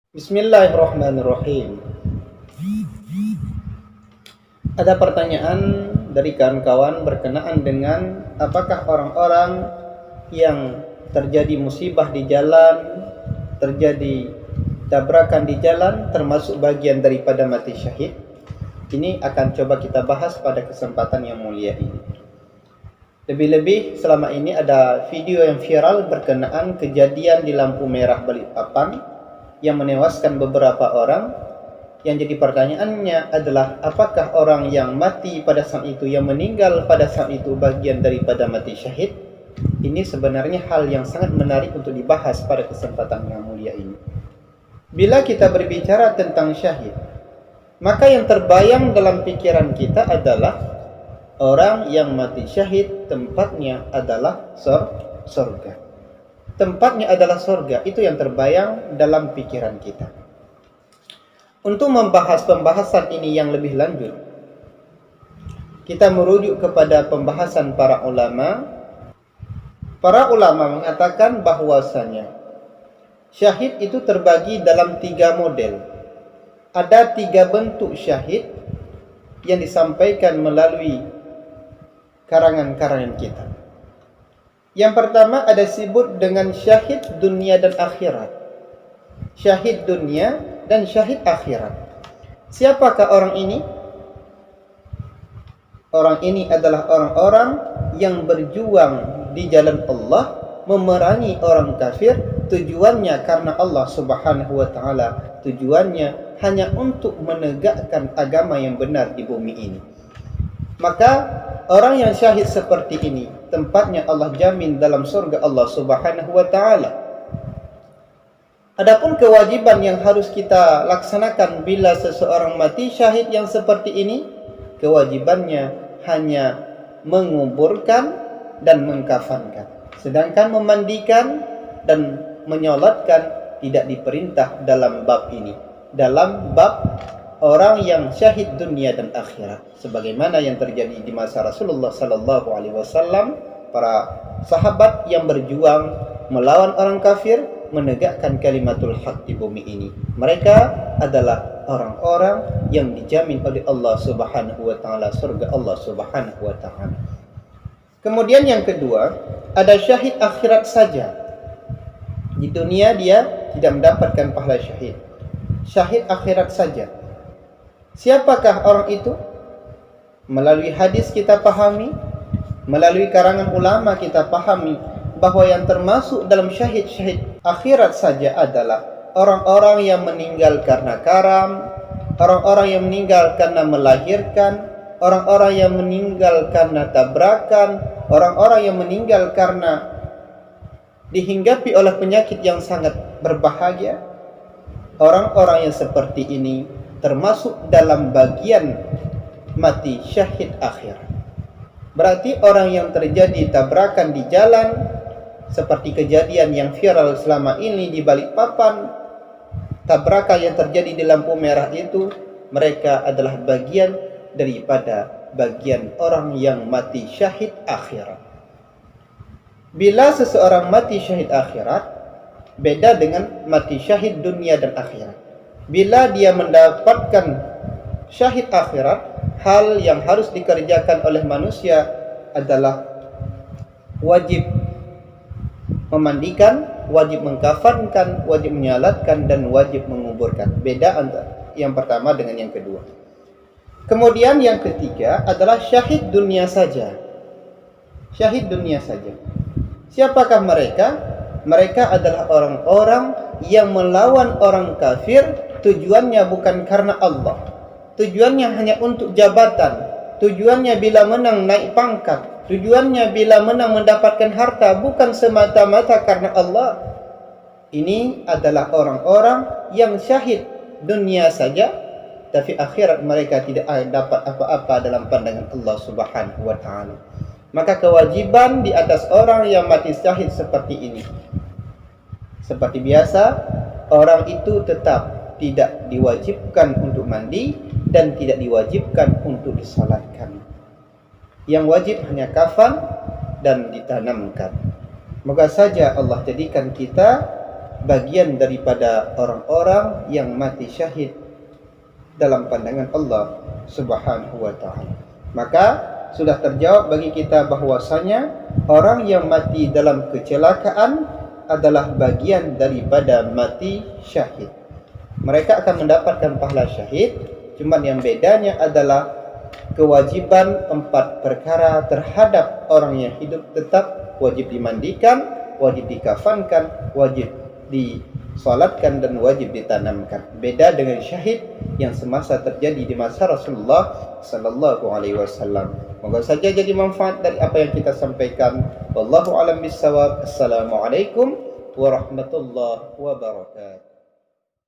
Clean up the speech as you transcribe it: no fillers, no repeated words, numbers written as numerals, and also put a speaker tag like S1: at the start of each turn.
S1: Bismillahirrahmanirrahim. Ada pertanyaan dari kawan-kawan berkenaan dengan apakah orang-orang yang terjadi musibah di jalan, terjadi tabrakan di jalan termasuk bagian daripada mati syahid. Ini akan coba kita bahas pada kesempatan yang mulia ini. Lebih-lebih selama ini ada video yang viral berkenaan kejadian di lampu merah Balikpapan yang menewaskan beberapa orang. Yang jadi pertanyaannya adalah apakah orang yang mati pada saat itu, yang meninggal pada saat itu bagian daripada mati syahid? Ini sebenarnya hal yang sangat menarik untuk dibahas pada kesempatan yang mulia ini. Bila kita berbicara tentang syahid, maka yang terbayang dalam pikiran kita adalah orang yang mati syahid tempatnya adalah surga. Tempatnya adalah surga, itu yang terbayang dalam pikiran kita. Untuk membahas pembahasan ini yang lebih lanjut, kita merujuk kepada pembahasan para ulama. Para ulama mengatakan bahwasanya syahid itu terbagi dalam 3 model. Ada 3 bentuk syahid yang disampaikan melalui karangan-karangan kita. Yang pertama ada disebut dengan syahid dunia dan akhirat. Syahid dunia dan syahid akhirat. Siapakah orang ini? Orang ini adalah orang-orang yang berjuang di jalan Allah, memerangi orang kafir, tujuannya karena Allah Subhanahu wa taala. Tujuannya hanya untuk menegakkan agama yang benar di bumi ini. Maka orang yang syahid seperti ini tempatnya Allah jamin dalam surga Allah Subhanahu wa taala. Adapun kewajiban yang harus kita laksanakan bila seseorang mati syahid yang seperti ini, kewajibannya hanya menguburkan dan mengkafankan. Sedangkan memandikan dan menyolatkan tidak diperintah dalam bab ini. Dalam bab orang yang syahid dunia dan akhirat, sebagaimana yang terjadi di masa Rasulullah sallallahu alaihi wasallam, para sahabat yang berjuang melawan orang kafir, menegakkan kalimatul haq di bumi ini. Mereka adalah orang-orang yang dijamin oleh Allah Subhanahu wa taala surga Allah Subhanahu wa taala. Kemudian yang kedua, ada syahid akhirat saja. Di dunia dia tidak mendapatkan pahala syahid. Syahid akhirat saja. Siapakah orang itu? Melalui hadis kita pahami, melalui karangan ulama kita pahami bahwa yang termasuk dalam syahid-syahid akhirat saja adalah orang-orang yang meninggal karena karam, orang-orang yang meninggal karena melahirkan, orang-orang yang meninggal karena tabrakan, orang-orang yang meninggal karena dihinggapi oleh penyakit yang sangat berbahagia. Orang-orang yang seperti ini termasuk dalam bagian mati syahid akhir. Berarti orang yang terjadi tabrakan di jalan, seperti kejadian yang viral selama ini di Balikpapan, tabrakan yang terjadi di lampu merah itu, mereka adalah bagian daripada bagian orang yang mati syahid akhirat. Bila seseorang mati syahid akhirat, beda dengan mati syahid dunia dan akhirat. Bila dia mendapatkan syahid akhirat, hal yang harus dikerjakan oleh manusia adalah wajib memandikan, wajib mengkafankan, wajib menyalatkan, dan wajib menguburkan. Beda antara yang pertama dengan yang kedua. Kemudian yang ketiga adalah syahid dunia saja. Syahid dunia saja. Siapakah mereka? Mereka adalah orang-orang yang melawan orang kafir, tujuannya bukan karena Allah. Tujuannya hanya untuk jabatan. Tujuannya bila menang naik pangkat. Tujuannya bila menang mendapatkan harta, bukan semata-mata karena Allah. Ini adalah orang-orang yang syahid dunia saja, tapi akhirat mereka tidak dapat apa-apa dalam pandangan Allah Subhanahu wa taala. Maka kewajiban di atas orang yang mati syahid seperti ini, seperti biasa, orang itu tetap tidak diwajibkan untuk mandi dan tidak diwajibkan untuk disalatkan. Yang wajib hanya kafan dan ditanamkan. Moga saja Allah jadikan kita bagian daripada orang-orang yang mati syahid dalam pandangan Allah Subhanahu wa taala. Maka sudah terjawab bagi kita bahwasanya orang yang mati dalam kecelakaan adalah bagian daripada mati syahid. Mereka akan mendapatkan pahala syahid, cuma yang bedanya adalah kewajiban 4 perkara terhadap orang yang hidup tetap: wajib dimandikan, wajib dikafankan, wajib disolatkan, dan wajib ditanamkan. Beda dengan syahid yang semasa terjadi di masa Rasulullah sallallahu alaihi wasallam. Moga saja jadi manfaat dari apa yang kita sampaikan. Wallahu a'lam bissawab. Assalamualaikum warahmatullahi wabarakatuh.